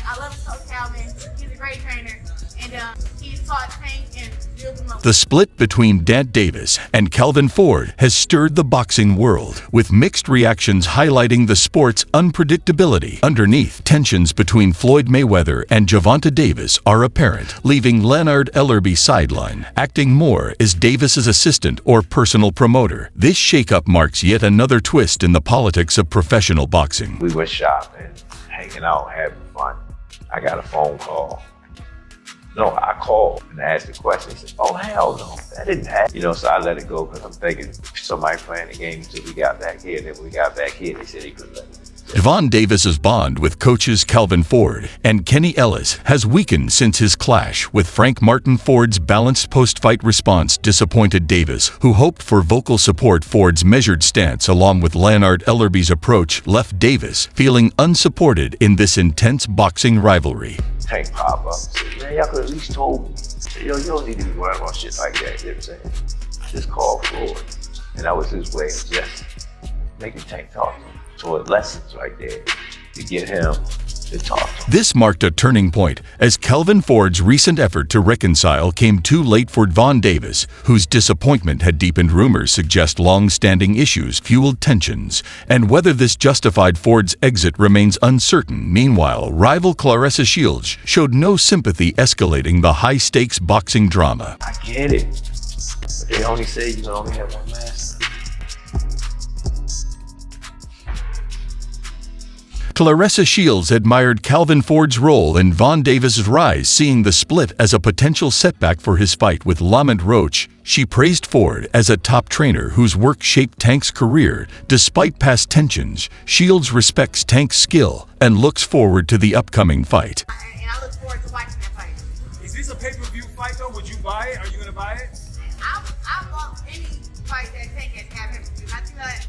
I love his coach Calvin. He's a great trainer, and he's taught Tank and built him up. The split between Dant Davis and Calvin Ford has stirred the boxing world, with mixed reactions highlighting the sport's unpredictability. Underneath, tensions between Floyd Mayweather and Gervonta Davis are apparent, leaving Leonard Ellerbe sidelined, acting more as Davis's assistant or personal promoter. This shakeup marks yet another twist in the politics of professional boxing. We were shopping, hanging out, having fun. I got a phone call. No, I called and asked the question. He said, oh, hell no, that didn't happen. So I let it go because I'm thinking somebody playing the game until we got back here. Then when we got back here, they said he couldn't let it. Gervonta Davis's bond with coaches Calvin Ford and Kenny Ellis has weakened since his clash with Frank Martin. Ford's balanced post-fight response disappointed Davis, who hoped for vocal support. Ford's measured stance, along with Leonard Ellerbe's approach, left Davis feeling unsupported in this intense boxing rivalry. Tank pop up and said, man, y'all could at least told me. Said, yo, you don't need to be worrying about shit like that. You know what I'm saying? Just call Ford. And that was his way of just making Tank talk to him. So it lessons right there to get him to talk to him. This marked a turning point, as Calvin Ford's recent effort to reconcile came too late for Gervonta Davis, whose disappointment had deepened. Rumors suggest long-standing issues fueled tensions, and whether this justified Ford's exit remains uncertain. Meanwhile, rival Claressa Shields showed no sympathy, escalating the high-stakes boxing drama. I get it, but they only say you can only have one master. Claressa Shields admired Calvin Ford's role in Gervonta Davis's rise, seeing the split as a potential setback for his fight with lamontroach. She praised Ford as a top trainer whose work shaped Tank's career. Despite past tensions, Shields respects Tank's skill and looks forward to the upcoming fight. And I look forward to watching that fight. Is this a pay-per-view fight though? Would you buy it? Are you gonna buy it? I want any fight that Tank has had him to do. I think that.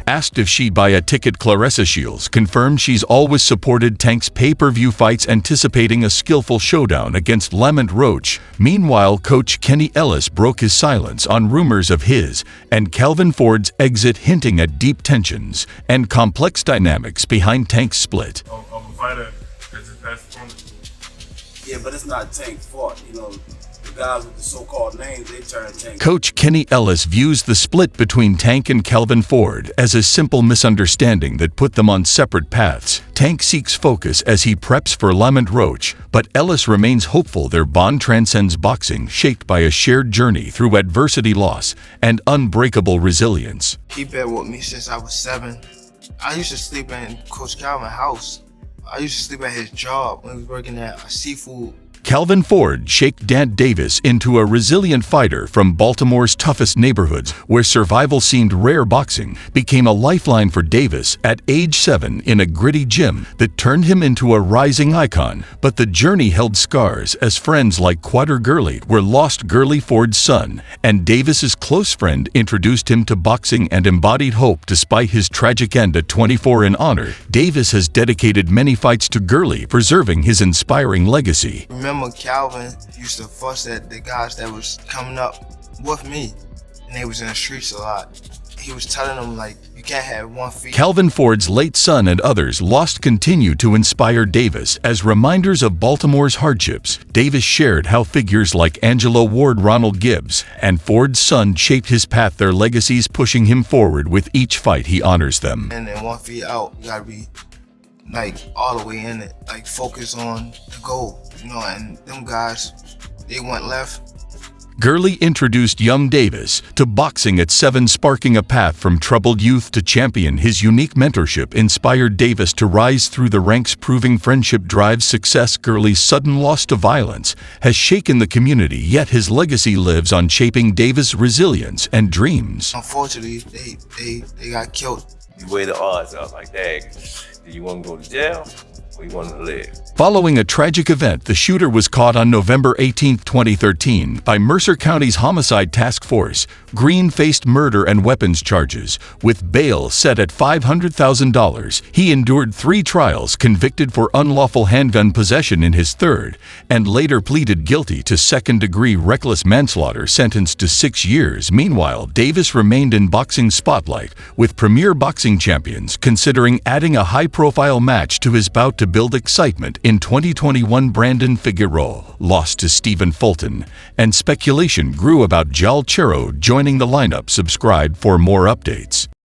Asked if she'd buy a ticket, Claressa Shields confirmed she's always supported Tank's pay-per-view fights, anticipating a skillful showdown against lamontroach. Meanwhile, coach Kenny Ellis broke his silence on rumors of his and Calvin Ford's exit, hinting at deep tensions and complex dynamics behind Tank's split. Of a fighter that's his past performance. Yeah, but it's not Tank's fault, The guys with the so-called names, they turn Tank. Coach Kenny Ellis views the split between Tank and Calvin Ford as a simple misunderstanding that put them on separate paths. Tank seeks focus as he preps for lamontroach, but Ellis remains hopeful their bond transcends boxing, shaped by a shared journey through adversity, loss, and unbreakable resilience. He been with me since I was 7. I used to sleep in Coach Calvin's house. I used to sleep at his job when he was working at a seafood. Calvin Ford shaped Dant Davis into a resilient fighter from Baltimore's toughest neighborhoods, where survival seemed rare. Boxing became a lifeline for Davis at age 7 in a gritty gym that turned him into a rising icon. But the journey held scars, as friends like Quadr Gurley were lost. Gurley, Ford's son, and Davis's close friend, introduced him to boxing and embodied hope. Despite his tragic end at 24 in honor, Davis has dedicated many fights to Gurley, preserving his inspiring legacy. Remember, Calvin used to fuss at the guys that was coming up with me, and they was in the streets a lot. He was telling them, you can't have one feet. Calvin Ford's late son and others lost continue to inspire Davis as reminders of Baltimore's hardships. Davis shared how figures like Angelo Ward, Ronald Gibbs, and Ford's son shaped his path, their legacies pushing him forward with each fight. He honors them. And then 1 feet out, you gotta be all the way in it, focus on the goal, and them guys, they went left. Gurley introduced young Davis to boxing at 7, sparking a path from troubled youth to champion. His unique mentorship inspired Davis to rise through the ranks, proving friendship drives success. Gurley's sudden loss to violence has shaken the community, yet his legacy lives on, shaping Davis' resilience and dreams. Unfortunately, they got killed. You weigh the odds up like that. Do you want to go to jail or you want to live? Following a tragic event, the shooter was caught on November 18, 2013, by Mercer County's Homicide Task Force. Green faced murder and weapons charges, with bail set at $500,000. He endured 3 trials, convicted for unlawful handgun possession in his 3rd, and later pleaded guilty to 2nd-degree reckless manslaughter, sentenced to 6 years. Meanwhile, Davis remained in boxing spotlight, with premier boxing champions considering adding a high-profile match to his bout to build excitement in 2021. Brandon Figueroa lost to Stephen Fulton, and speculation grew about Jal Chero joining the lineup. Subscribe for more updates.